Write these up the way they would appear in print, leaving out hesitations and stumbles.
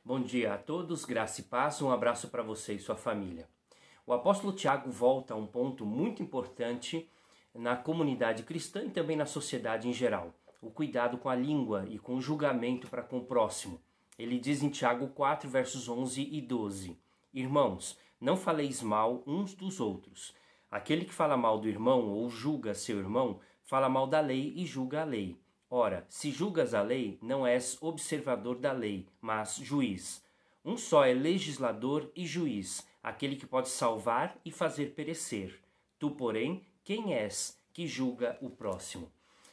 Bom dia a todos, graça e paz, um abraço para você e sua família. O apóstolo Tiago volta a um ponto muito importante na comunidade cristã e também na sociedade em geral, o cuidado com a língua e com o julgamento para com o próximo. Ele diz em Tiago 4, versos 11 e 12, Irmãos, não faleis mal uns dos outros. Aquele que fala mal do irmão ou julga seu irmão, fala mal da lei e julga a lei. Ora, se julgas a lei, não és observador da lei, mas juiz. Um só é legislador e juiz, aquele que pode salvar e fazer perecer. Tu, porém, quem és que julga o próximo?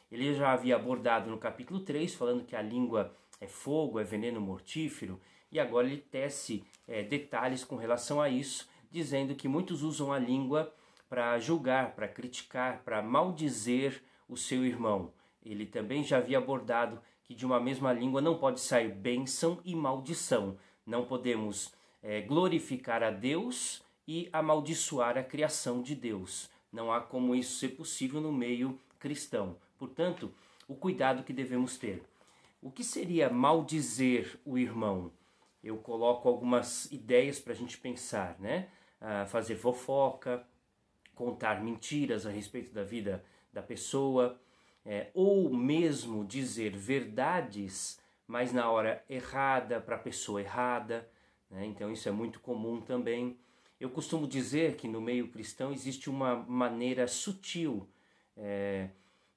Ele já havia abordado no capítulo 3, falando que a língua é fogo, é veneno mortífero, e agora ele tece detalhes com relação a isso, dizendo que muitos usam a língua para julgar, para criticar, para maldizer o seu irmão. Ele também já havia abordado que de uma mesma língua não pode sair bênção e maldição. Não podemos glorificar a Deus e amaldiçoar a criação de Deus. Não há como isso ser possível no meio cristão. Portanto, o cuidado que devemos ter. O que seria maldizer o irmão? Eu coloco algumas ideias para a gente pensar, né? Fazer fofoca, contar mentiras a respeito da vida da pessoa, ou mesmo dizer verdades, mas na hora errada, para a pessoa errada, né? Então isso é muito comum também. Eu costumo dizer que no meio cristão existe uma maneira sutil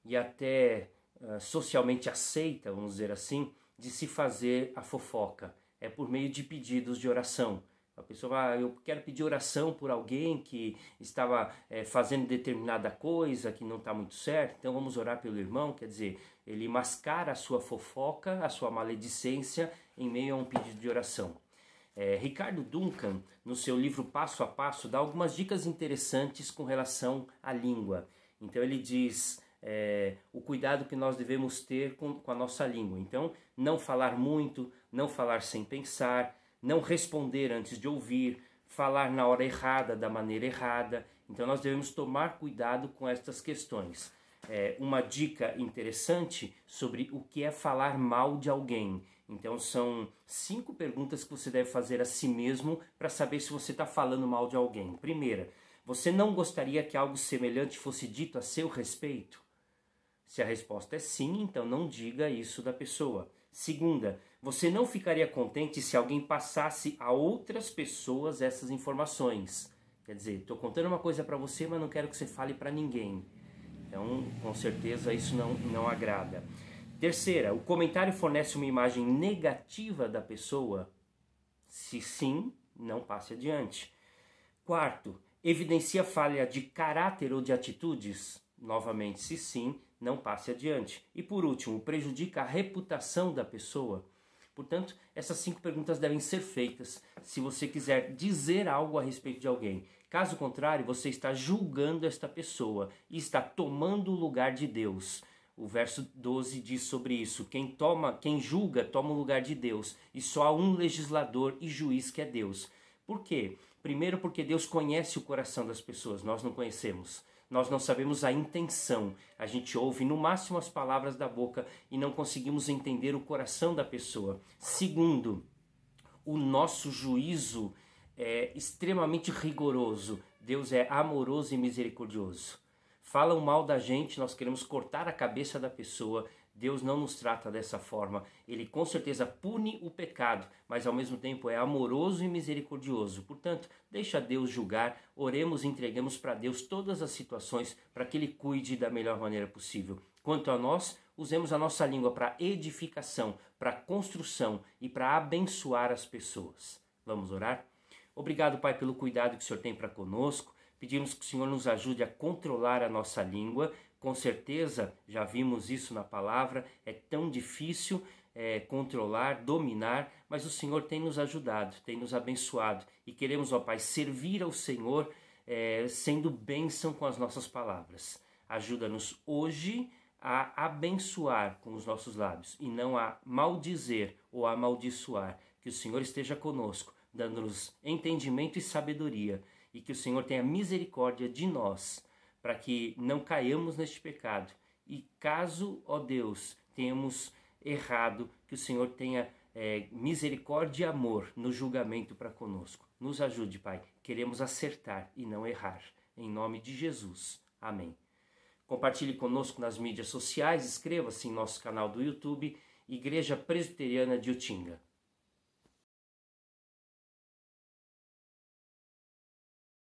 e até socialmente aceita, vamos dizer assim, de se fazer a fofoca. É por meio de pedidos de oração. A pessoa vai, eu quero pedir oração por alguém que estava fazendo determinada coisa que não está muito certo, então vamos orar pelo irmão. Quer dizer, ele mascara a sua fofoca, a sua maledicência em meio a um pedido de oração. Ricardo Duncan, no seu livro Passo a Passo, dá algumas dicas interessantes com relação à língua. Então ele diz o cuidado que nós devemos ter com a nossa língua. Então, não falar muito, não falar sem pensar, não responder antes de ouvir, falar na hora errada, da maneira errada. Então nós devemos tomar cuidado com estas questões. Uma dica interessante sobre o que é falar mal de alguém. Então são 5 perguntas que você deve fazer a si mesmo para saber se você está falando mal de alguém. Primeira, você não gostaria que algo semelhante fosse dito a seu respeito? Se a resposta é sim, então não diga isso da pessoa. Segunda, você não ficaria contente se alguém passasse a outras pessoas essas informações? Quer dizer, estou contando uma coisa para você, mas não quero que você fale para ninguém. Então, com certeza, isso não agrada. Terceira, o comentário fornece uma imagem negativa da pessoa? Se sim, não passe adiante. Quarto, evidencia falha de caráter ou de atitudes? Novamente, se sim, não passe adiante. E por último, prejudica a reputação da pessoa? Portanto, essas 5 perguntas devem ser feitas se você quiser dizer algo a respeito de alguém. Caso contrário, você está julgando esta pessoa e está tomando o lugar de Deus. O verso 12 diz sobre isso: quem julga toma o lugar de Deus, e só há um legislador e juiz que é Deus. Por quê? Primeiro porque Deus conhece o coração das pessoas, nós não conhecemos. Nós não sabemos a intenção. A gente ouve no máximo as palavras da boca e não conseguimos entender o coração da pessoa. Segundo, o nosso juízo é extremamente rigoroso. Deus é amoroso e misericordioso. Falam mal da gente, nós queremos cortar a cabeça da pessoa. Deus não nos trata dessa forma. Ele com certeza pune o pecado, mas ao mesmo tempo é amoroso e misericordioso. Portanto, deixa Deus julgar, oremos e entreguemos para Deus todas as situações para que Ele cuide da melhor maneira possível. Quanto a nós, usemos a nossa língua para edificação, para construção e para abençoar as pessoas. Vamos orar? Obrigado, Pai, pelo cuidado que o Senhor tem para conosco. Pedimos que o Senhor nos ajude a controlar a nossa língua. Com certeza, já vimos isso na palavra, é tão difícil controlar, dominar, mas o Senhor tem nos ajudado, tem nos abençoado. E queremos, ó Pai, servir ao Senhor sendo bênção com as nossas palavras. Ajuda-nos hoje a abençoar com os nossos lábios e não a maldizer ou amaldiçoar. Que o Senhor esteja conosco, dando-nos entendimento e sabedoria, e que o Senhor tenha misericórdia de nós, para que não caiamos neste pecado. E caso, ó Deus, tenhamos errado, que o Senhor tenha misericórdia e amor no julgamento para conosco. Nos ajude, Pai. Queremos acertar e não errar. Em nome de Jesus. Amém. Compartilhe conosco nas mídias sociais, inscreva-se em nosso canal do YouTube, Igreja Presbiteriana de Utinga.